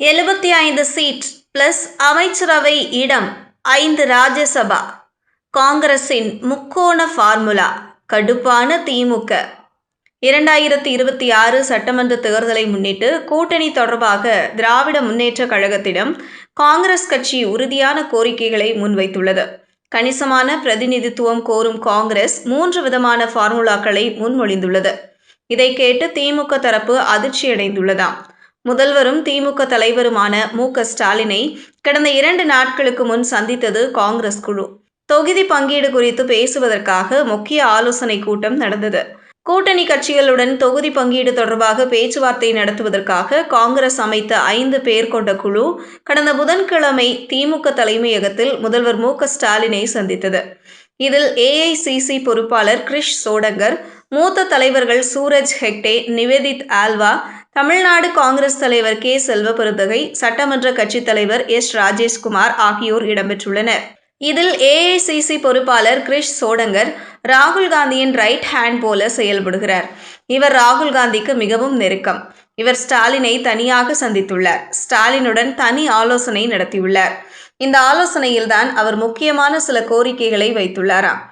75 seat plus அமைச்சரவை இடம் 5 ராஜ்யசபா. காங்கிரசின் முக்கோண ஃபார்முலா. கடுப்பான திமுக. 2026 சட்டமன்ற தேர்தலை முன்னிட்டு கூட்டணி தொடர்பாக திராவிட முன்னேற்றக் கழகத்திடம் காங்கிரஸ் கட்சி உறுதியான கோரிக்கைகளை முன்வைத்துள்ளது. கணிசமான பிரதிநிதித்துவம் கோரும் காங்கிரஸ் 3 விதமான ஃபார்முலாக்களை முன்மொழிந்துள்ளது. இதை கேட்டு திமுக தரப்பு அதிர்ச்சியடைந்துள்ளதாம். முதல்வரும் திமுக தலைவருமான மு.க.ஸ்டாலினை கடந்த 2 நாட்களுக்கு முன் சந்தித்தது காங்கிரஸ் குழு. தொகுதி பங்கீடு குறித்து பேசுவதற்காக முக்கிய ஆலோசனை கூட்டம் நடந்தது. கூட்டணி கட்சிகளுடன் தொகுதி பங்கீடு தொடர்பாக பேச்சுவார்த்தை நடத்துவதற்காக காங்கிரஸ் அமைத்த 5 பேர் கொண்ட குழு கடந்த புதன்கிழமை திமுக தலைமையகத்தில் முதல்வர் மு.க.ஸ்டாலினை சந்தித்தது. இதில் ஏஐசிசி பொறுப்பாளர் கிரிஷ் சோடங்கர், மூத்த தலைவர்கள் சூரஜ் ஹெக்டே, நிவேதித் ஆல்வா, தமிழ்நாடு காங்கிரஸ் தலைவர் கே. செல்வபெருந்தகை, சட்டமன்ற கட்சித் தலைவர் எஸ். ராஜேஷ்குமார் ஆகியோர் இடம்பெற்றுள்ளனர். இதில் ஏஐசிசி பொறுப்பாளர் கிரிஷ் சோடங்கர் ராகுல் காந்தியின் ரைட் ஹேண்ட் போல செயல்படுகிறார். இவர் ராகுல் காந்திக்கு மிகவும் நெருக்கம். இவர் ஸ்டாலினை தனியாக சந்தித்துள்ளார். ஸ்டாலினுடன் தனி ஆலோசனை நடத்தியுள்ளார். இந்த ஆலோசனையில்தான் அவர் முக்கியமான சில கோரிக்கைகளை வைத்துள்ளாராம்.